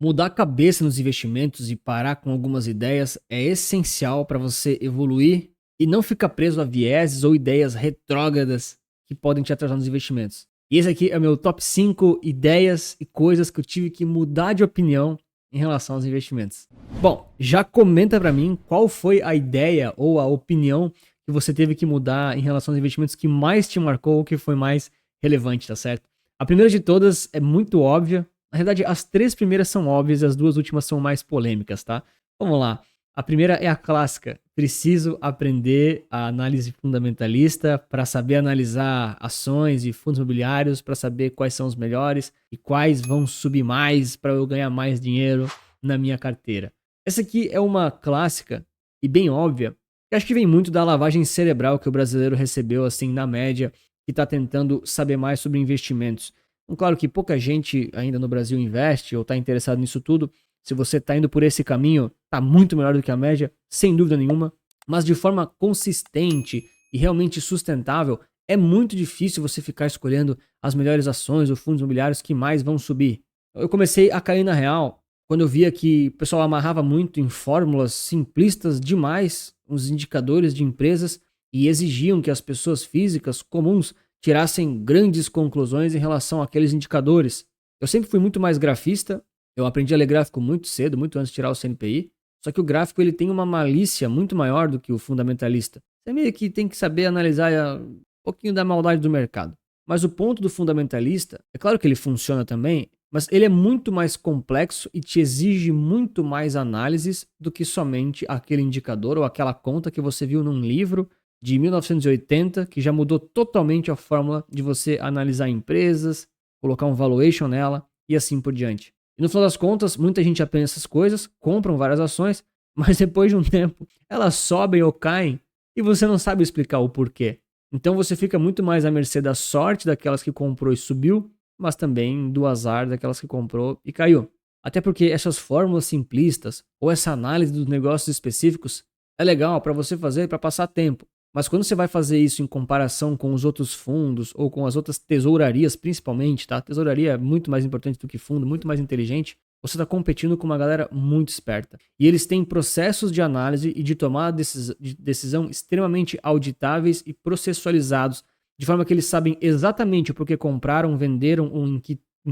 Mudar a cabeça nos investimentos e parar com algumas ideias é essencial para você evoluir e não ficar preso a vieses ou ideias retrógradas que podem te atrasar nos investimentos. E esse aqui é o meu top 5 ideias e coisas que eu tive que mudar de opinião em relação aos investimentos. Bom, já comenta para mim qual foi a ideia ou a opinião que você teve que mudar em relação aos investimentos que mais te marcou ou que foi mais relevante, tá certo? A primeira de todas é muito óbvia. Na verdade, as 3 primeiras são óbvias e as 2 últimas são mais polêmicas, tá? Vamos lá. A primeira é a clássica. Preciso aprender a análise fundamentalista para saber analisar ações e fundos imobiliários, para saber quais são os melhores e quais vão subir mais para eu ganhar mais dinheiro na minha carteira. Essa aqui é uma clássica e bem óbvia, que acho que vem muito da lavagem cerebral que o brasileiro recebeu, assim, na média, que está tentando saber mais sobre investimentos. Então, claro que pouca gente ainda no Brasil investe ou está interessado nisso tudo. Se você está indo por esse caminho, está muito melhor do que a média, sem dúvida nenhuma. Mas de forma consistente e realmente sustentável, é muito difícil você ficar escolhendo as melhores ações ou fundos imobiliários que mais vão subir. Eu comecei a cair na real quando eu via que o pessoal amarrava muito em fórmulas simplistas demais os indicadores de empresas e exigiam que as pessoas físicas comuns tirassem grandes conclusões em relação àqueles indicadores. Eu sempre fui muito mais grafista, eu aprendi a ler gráfico muito cedo, muito antes de tirar o CNPI, só que o gráfico ele tem uma malícia muito maior do que o fundamentalista. Você meio que tem que saber analisar um pouquinho da maldade do mercado. Mas o ponto do fundamentalista, é claro que ele funciona também, mas ele é muito mais complexo e te exige muito mais análises do que somente aquele indicador ou aquela conta que você viu num livro de 1980, que já mudou totalmente a fórmula de você analisar empresas, colocar um valuation nela e assim por diante. E no final das contas, muita gente aprende essas coisas, compram várias ações, mas depois de um tempo elas sobem ou caem e você não sabe explicar o porquê. Então você fica muito mais à mercê da sorte daquelas que comprou e subiu, mas também do azar daquelas que comprou e caiu. Até porque essas fórmulas simplistas ou essa análise dos negócios específicos é legal para você fazer para passar tempo. Mas quando você vai fazer isso em comparação com os outros fundos ou com as outras tesourarias, principalmente, tá? A tesouraria é muito mais importante do que fundo, muito mais inteligente. Você está competindo com uma galera muito esperta. E eles têm processos de análise e de tomada de decisão extremamente auditáveis e processualizados, de forma que eles sabem exatamente o porquê compraram, venderam ou em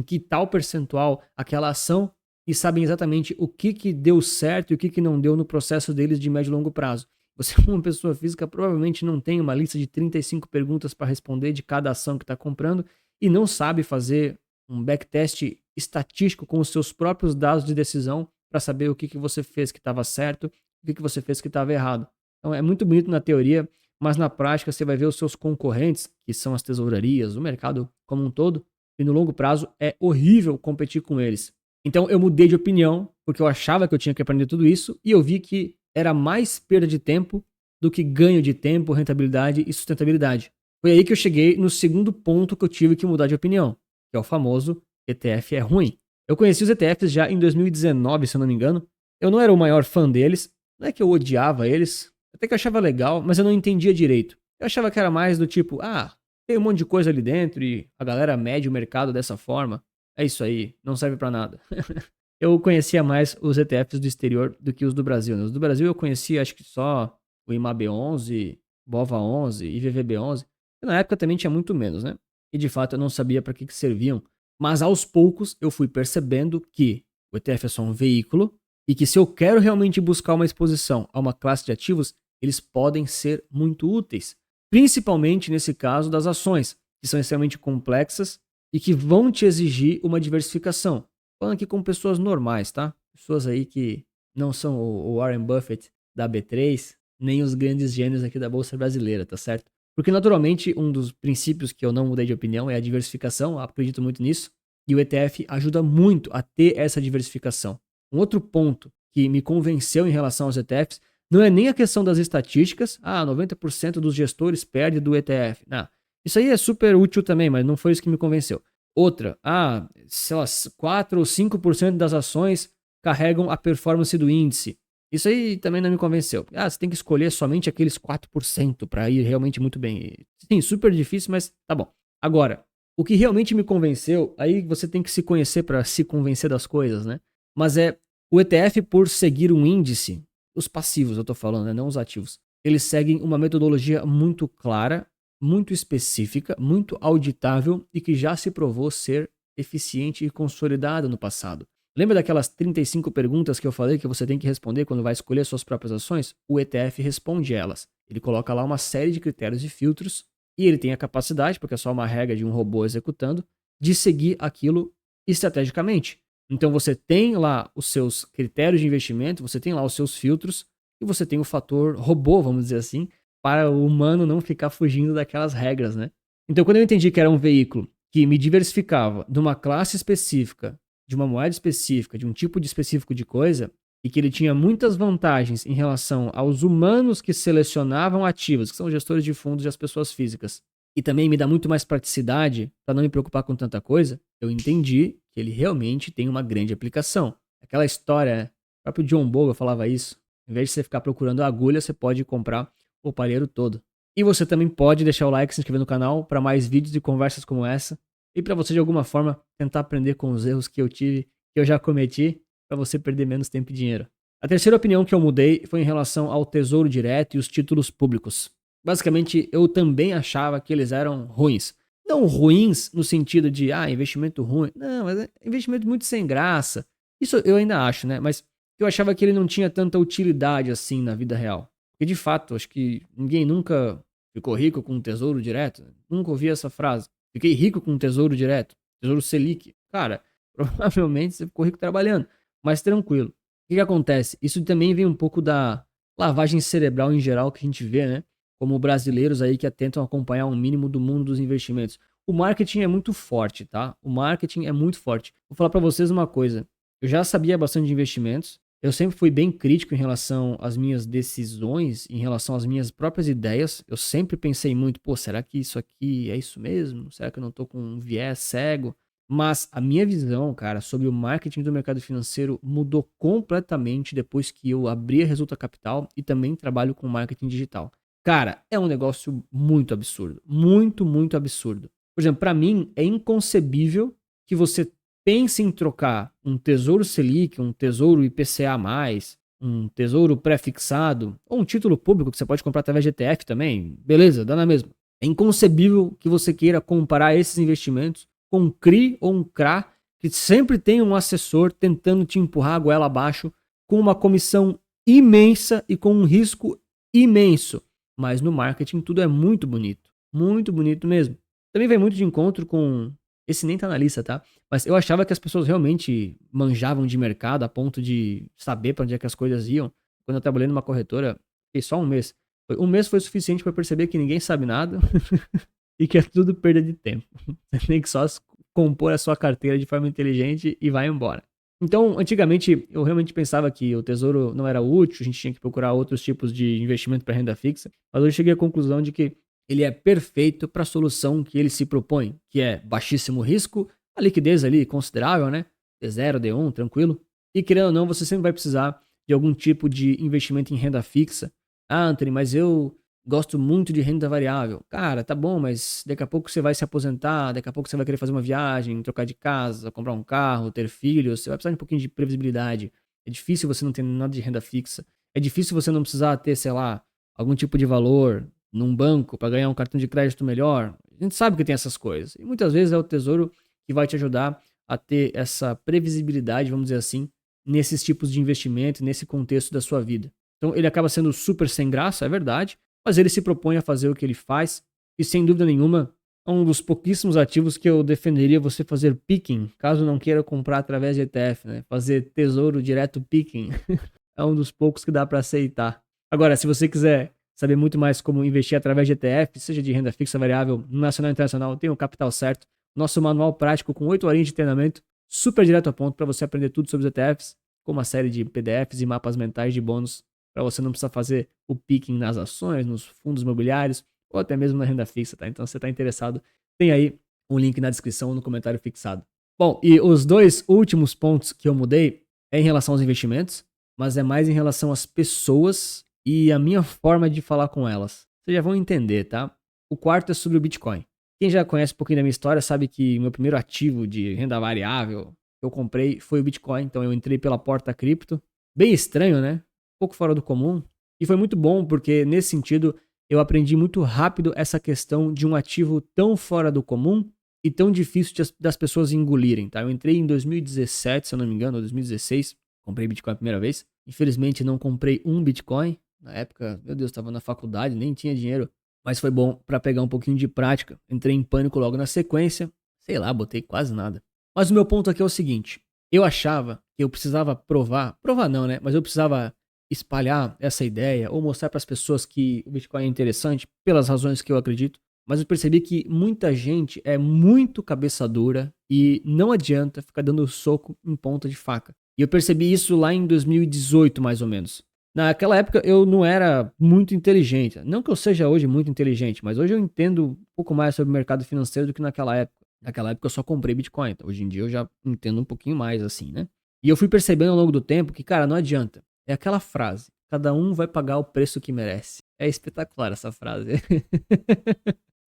que tal percentual aquela ação e sabem exatamente o que deu certo e o que não deu no processo deles de médio e longo prazo. Você, como uma pessoa física, provavelmente não tem uma lista de 35 perguntas para responder de cada ação que está comprando e não sabe fazer um backtest estatístico com os seus próprios dados de decisão para saber o que você fez que estava certo e o que você fez que estava errado. Então é muito bonito na teoria, mas na prática você vai ver os seus concorrentes, que são as tesourarias, o mercado como um todo, e no longo prazo é horrível competir com eles. Então eu mudei de opinião, porque eu achava que eu tinha que aprender tudo isso e eu vi que era mais perda de tempo do que ganho de tempo, rentabilidade e sustentabilidade. Foi aí que eu cheguei no segundo ponto que eu tive que mudar de opinião, que é o famoso ETF é ruim. Eu conheci os ETFs já em 2019, se eu não me engano. Eu não era o maior fã deles, não é que eu odiava eles, até que eu achava legal, mas eu não entendia direito. Eu achava que era mais do tipo, tem um monte de coisa ali dentro e a galera mede o mercado dessa forma. É isso aí, não serve pra nada. Eu conhecia mais os ETFs do exterior do que os do Brasil, né? Os do Brasil eu conhecia acho que só o IMAB11, BOVA11 e VVB11. E na época também tinha muito menos, né? E de fato eu não sabia para que serviam. Mas aos poucos eu fui percebendo que o ETF é só um veículo e que se eu quero realmente buscar uma exposição a uma classe de ativos, eles podem ser muito úteis. Principalmente nesse caso das ações, que são extremamente complexas e que vão te exigir uma diversificação. Falando aqui com pessoas normais, tá? Pessoas aí que não são o Warren Buffett da B3, nem os grandes gênios aqui da Bolsa Brasileira, tá certo? Porque naturalmente um dos princípios que eu não mudei de opinião é a diversificação, eu acredito muito nisso, e o ETF ajuda muito a ter essa diversificação. Um outro ponto que me convenceu em relação aos ETFs não é nem a questão das estatísticas, 90% dos gestores perde do ETF. Não, isso aí é super útil também, mas não foi isso que me convenceu. Outra, sei lá, 4 ou 5% das ações carregam a performance do índice. Isso aí também não me convenceu. Você tem que escolher somente aqueles 4% para ir realmente muito bem. Sim, super difícil, mas tá bom. Agora, o que realmente me convenceu, aí você tem que se conhecer para se convencer das coisas, né? Mas o ETF, por seguir um índice, os passivos eu tô falando, né, não os ativos, eles seguem uma metodologia muito clara, muito específica, muito auditável e que já se provou ser eficiente e consolidada no passado. Lembra daquelas 35 perguntas que eu falei que você tem que responder quando vai escolher suas próprias ações? O ETF responde elas. Ele coloca lá uma série de critérios e filtros e ele tem a capacidade, porque é só uma regra de um robô executando, de seguir aquilo estrategicamente. Então você tem lá os seus critérios de investimento, você tem lá os seus filtros e você tem o fator robô, vamos dizer assim, para o humano não ficar fugindo daquelas regras, né? Então quando eu entendi que era um veículo que me diversificava de uma classe específica, de uma moeda específica, de um tipo de específico de coisa, e que ele tinha muitas vantagens em relação aos humanos que selecionavam ativos, que são os gestores de fundos e as pessoas físicas, e também me dá muito mais praticidade para não me preocupar com tanta coisa, eu entendi que ele realmente tem uma grande aplicação. Aquela história, né? O próprio John Bogle falava isso. Em vez de você ficar procurando a agulha, você pode comprar o palheiro todo. E você também pode deixar o like e se inscrever no canal para mais vídeos e conversas como essa. E para você, de alguma forma, tentar aprender com os erros que eu tive, que eu já cometi, para você perder menos tempo e dinheiro. A terceira opinião que eu mudei foi em relação ao Tesouro Direto e os títulos públicos. Basicamente, eu também achava que eles eram ruins. Não ruins no sentido de, investimento ruim. Não, mas é investimento muito sem graça. Isso eu ainda acho, né? Mas eu achava que ele não tinha tanta utilidade assim na vida real. Porque, de fato, acho que ninguém nunca ficou rico com um tesouro direto. Nunca ouvi essa frase. Fiquei rico com um tesouro direto. Tesouro Selic. Cara, provavelmente você ficou rico trabalhando. Mas tranquilo. O que acontece? Isso também vem um pouco da lavagem cerebral em geral que a gente vê, né? Como brasileiros aí que tentam acompanhar um mínimo do mundo dos investimentos. O marketing é muito forte, tá? O marketing é muito forte. Vou falar pra vocês uma coisa. Eu já sabia bastante de investimentos. Eu sempre fui bem crítico em relação às minhas decisões, em relação às minhas próprias ideias. Eu sempre pensei muito, pô, será que isso aqui é isso mesmo? Será que eu não tô com um viés cego? Mas a minha visão, cara, sobre o marketing do mercado financeiro mudou completamente depois que eu abri a Resulta Capital e também trabalho com marketing digital. Cara, é um negócio muito absurdo. Muito, muito absurdo. Por exemplo, para mim é inconcebível que você pense em trocar um tesouro Selic, um tesouro IPCA+, um tesouro pré-fixado, ou um título público que você pode comprar através de ETF também. Beleza, dá na mesma. É inconcebível que você queira comparar esses investimentos com um CRI ou um CRA, que sempre tem um assessor tentando te empurrar a goela abaixo, com uma comissão imensa e com um risco imenso. Mas no marketing tudo é muito bonito mesmo. Também vem muito de encontro com, esse nem tá na lista, tá? Mas eu achava que as pessoas realmente manjavam de mercado a ponto de saber para onde é que as coisas iam. Quando eu trabalhei numa corretora, fiquei só um mês. Um mês foi suficiente para perceber que ninguém sabe nada e que é tudo perda de tempo. Você tem que só compor a sua carteira de forma inteligente e vai embora. Então, antigamente, eu realmente pensava que o tesouro não era útil, a gente tinha que procurar outros tipos de investimento para renda fixa, mas eu cheguei à conclusão de que ele é perfeito para a solução que ele se propõe, que é baixíssimo risco, a liquidez ali considerável, né? D0, D1, tranquilo. E querendo ou não, você sempre vai precisar de algum tipo de investimento em renda fixa. Anthony, mas eu gosto muito de renda variável. Cara, tá bom, mas daqui a pouco você vai se aposentar, daqui a pouco você vai querer fazer uma viagem, trocar de casa, comprar um carro, ter filhos, você vai precisar de um pouquinho de previsibilidade. É difícil você não ter nada de renda fixa. É difícil você não precisar ter, sei lá, algum tipo de valor num banco para ganhar um cartão de crédito melhor. A gente sabe que tem essas coisas. E muitas vezes é o tesouro que vai te ajudar a ter essa previsibilidade, vamos dizer assim, nesses tipos de investimento, nesse contexto da sua vida. Então ele acaba sendo super sem graça, é verdade, mas ele se propõe a fazer o que ele faz e, sem dúvida nenhuma, é um dos pouquíssimos ativos que eu defenderia você fazer picking, caso não queira comprar através de ETF, né? Fazer tesouro direto picking é um dos poucos que dá para aceitar. Agora, se você quiser saber muito mais como investir através de ETF, seja de renda fixa, variável, nacional e internacional, tem o Capital Certo, nosso manual prático com 8 horinhas de treinamento, super direto a ponto para você aprender tudo sobre os ETFs, com uma série de PDFs e mapas mentais de bônus para você não precisar fazer o picking nas ações, nos fundos imobiliários ou até mesmo na renda fixa, tá? Então, se você está interessado, tem aí um link na descrição ou no comentário fixado. Bom, e os dois últimos pontos que eu mudei é em relação aos investimentos, mas é mais em relação às pessoas e a minha forma de falar com elas. Vocês já vão entender, tá? O quarto é sobre o Bitcoin. Quem já conhece um pouquinho da minha história sabe que o meu primeiro ativo de renda variável que eu comprei foi o Bitcoin, então eu entrei pela porta cripto. Bem estranho, né? Um pouco fora do comum. E foi muito bom porque, nesse sentido, eu aprendi muito rápido essa questão de um ativo tão fora do comum e tão difícil das pessoas engolirem, tá? Eu entrei em 2017, se eu não me engano, ou 2016, comprei Bitcoin a primeira vez. Infelizmente, não comprei um Bitcoin. Na época, meu Deus, estava na faculdade, nem tinha dinheiro. Mas foi bom para pegar um pouquinho de prática. Entrei em pânico logo na sequência. Sei lá, botei quase nada. Mas o meu ponto aqui é o seguinte. Eu achava que eu precisava provar não, né? Mas eu precisava espalhar essa ideia ou mostrar para as pessoas que o Bitcoin é interessante pelas razões que eu acredito. Mas eu percebi que muita gente é muito cabeça dura e não adianta ficar dando soco em ponta de faca. E eu percebi isso lá em 2018, mais ou menos. Naquela época eu não era muito inteligente. Não que eu seja hoje muito inteligente, mas hoje eu entendo um pouco mais sobre o mercado financeiro do que naquela época. Naquela época eu só comprei Bitcoin. Então hoje em dia eu já entendo um pouquinho mais assim, né? E eu fui percebendo ao longo do tempo que, cara, não adianta. É aquela frase: cada um vai pagar o preço que merece. É espetacular essa frase.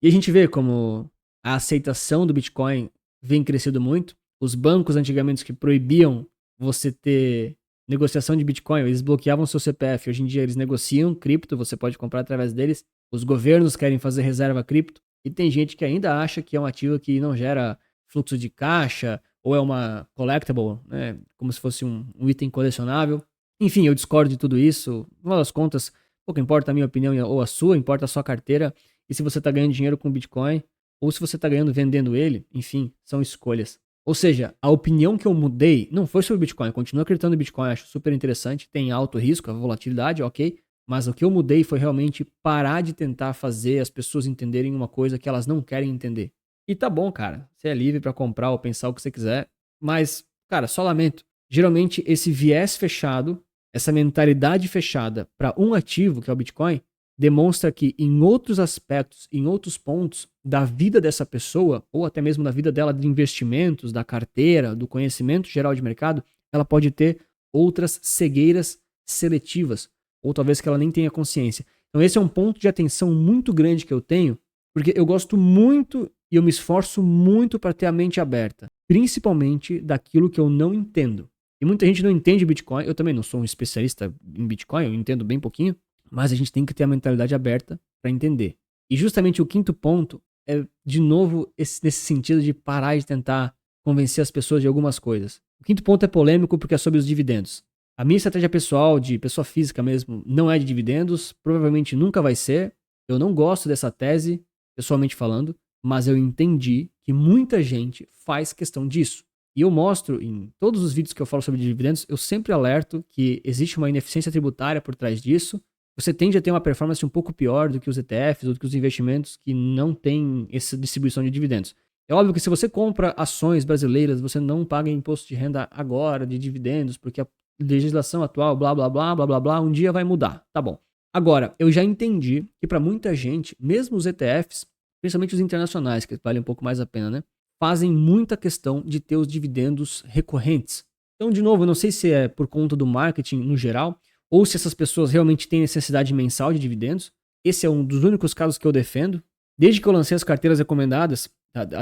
E a gente vê como a aceitação do Bitcoin vem crescendo muito. Os bancos antigamente que proibiam você ter negociação de Bitcoin, eles bloqueavam seu CPF. Hoje em dia eles negociam cripto, você pode comprar através deles. Os governos querem fazer reserva cripto. E tem gente que ainda acha que é um ativo que não gera fluxo de caixa ou é uma collectible, né? Como se fosse um item colecionável. Enfim, eu discordo de tudo isso. No final das contas, pouco importa a minha opinião ou a sua, importa a sua carteira. E se você está ganhando dinheiro com Bitcoin, ou se você está ganhando vendendo ele, enfim, são escolhas. Ou seja, a opinião que eu mudei não foi sobre Bitcoin, eu continuo acreditando em Bitcoin, acho super interessante, tem alto risco, a volatilidade, ok, mas o que eu mudei foi realmente parar de tentar fazer as pessoas entenderem uma coisa que elas não querem entender. E tá bom, cara, você é livre para comprar ou pensar o que você quiser, mas, cara, só lamento. Geralmente esse viés fechado, essa mentalidade fechada para um ativo, que é o Bitcoin, demonstra que em outros aspectos, em outros pontos da vida dessa pessoa, ou até mesmo da vida dela de investimentos, da carteira, do conhecimento geral de mercado, ela pode ter outras cegueiras seletivas, ou talvez que ela nem tenha consciência. Então esse é um ponto de atenção muito grande que eu tenho, porque eu gosto muito e eu me esforço muito para ter a mente aberta, principalmente daquilo que eu não entendo. E muita gente não entende Bitcoin, eu também não sou um especialista em Bitcoin, eu entendo bem pouquinho, mas a gente tem que ter a mentalidade aberta para entender. E justamente o quinto ponto é, de novo, nesse sentido de parar de tentar convencer as pessoas de algumas coisas. O quinto ponto é polêmico porque é sobre os dividendos. A minha estratégia pessoal, de pessoa física mesmo, não é de dividendos, provavelmente nunca vai ser. Eu não gosto dessa tese, pessoalmente falando, mas eu entendi que muita gente faz questão disso. E eu mostro em todos os vídeos que eu falo sobre dividendos, eu sempre alerto que existe uma ineficiência tributária por trás disso. Você tende a ter uma performance um pouco pior do que os ETFs ou do que os investimentos que não têm essa distribuição de dividendos. É óbvio que se você compra ações brasileiras, você não paga imposto de renda agora, de dividendos, porque a legislação atual, blá, blá, blá, blá, blá, blá, um dia vai mudar. Tá bom. Agora, eu já entendi que para muita gente, mesmo os ETFs, principalmente os internacionais, que valem um pouco mais a pena, né? Fazem muita questão de ter os dividendos recorrentes. Então, de novo, eu não sei se é por conta do marketing no geral, ou se essas pessoas realmente têm necessidade mensal de dividendos. Esse é um dos únicos casos que eu defendo. Desde que eu lancei as carteiras recomendadas,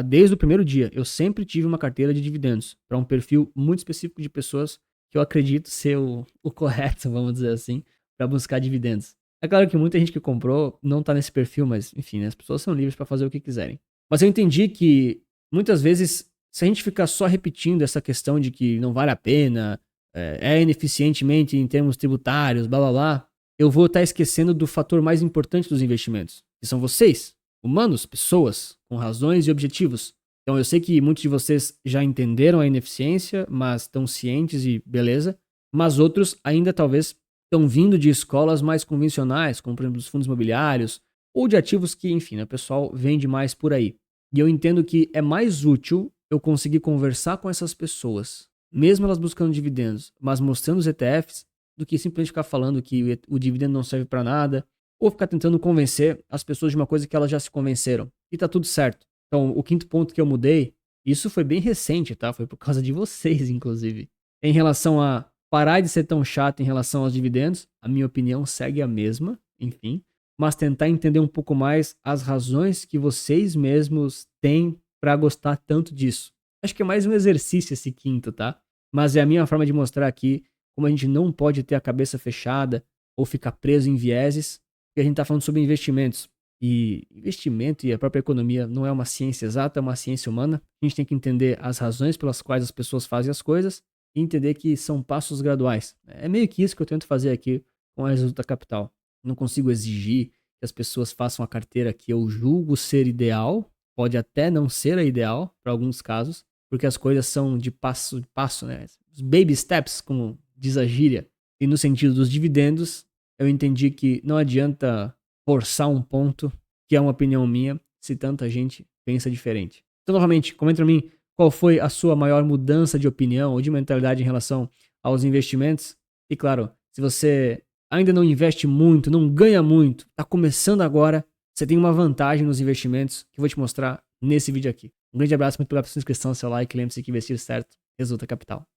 desde o primeiro dia, eu sempre tive uma carteira de dividendos para um perfil muito específico de pessoas que eu acredito ser o correto, vamos dizer assim, para buscar dividendos. É claro que muita gente que comprou não está nesse perfil, mas enfim, né, as pessoas são livres para fazer o que quiserem. Mas eu entendi que muitas vezes, se a gente ficar só repetindo essa questão de que não vale a pena, é ineficientemente em termos tributários, blá blá blá, eu vou estar esquecendo do fator mais importante dos investimentos, que são vocês, humanos, pessoas, com razões e objetivos. Então eu sei que muitos de vocês já entenderam a ineficiência, mas estão cientes e beleza, mas outros ainda talvez estão vindo de escolas mais convencionais, como por exemplo os fundos imobiliários, ou de ativos que, enfim, né, o pessoal vende mais por aí. E eu entendo que é mais útil eu conseguir conversar com essas pessoas, mesmo elas buscando dividendos, mas mostrando os ETFs, do que simplesmente ficar falando que o dividendo não serve para nada, ou ficar tentando convencer as pessoas de uma coisa que elas já se convenceram. E tá tudo certo. Então, o quinto ponto que eu mudei, isso foi bem recente, tá? Foi por causa de vocês, inclusive. Em relação a parar de ser tão chato em relação aos dividendos, a minha opinião segue a mesma, enfim, mas tentar entender um pouco mais as razões que vocês mesmos têm para gostar tanto disso. Acho que é mais um exercício esse quinto, tá? Mas é a minha forma de mostrar aqui como a gente não pode ter a cabeça fechada ou ficar preso em vieses, porque a gente tá falando sobre investimentos. E investimento e a própria economia não é uma ciência exata, é uma ciência humana. A gente tem que entender as razões pelas quais as pessoas fazem as coisas e entender que são passos graduais. É meio que isso que eu tento fazer aqui com a Resulta Capital. Não consigo exigir que as pessoas façam a carteira que eu julgo ser ideal, pode até não ser a ideal para alguns casos, porque as coisas são de passo, né? Os baby steps, como diz a gíria. E no sentido dos dividendos, eu entendi que não adianta forçar um ponto, que é uma opinião minha, se tanta gente pensa diferente. Então, novamente, comenta pra mim qual foi a sua maior mudança de opinião ou de mentalidade em relação aos investimentos. E claro, se você ainda não investe muito, não ganha muito, está começando agora, você tem uma vantagem nos investimentos que eu vou te mostrar nesse vídeo aqui. Um grande abraço, muito obrigado pela sua inscrição, seu like, lembre-se que investir certo resulta capital.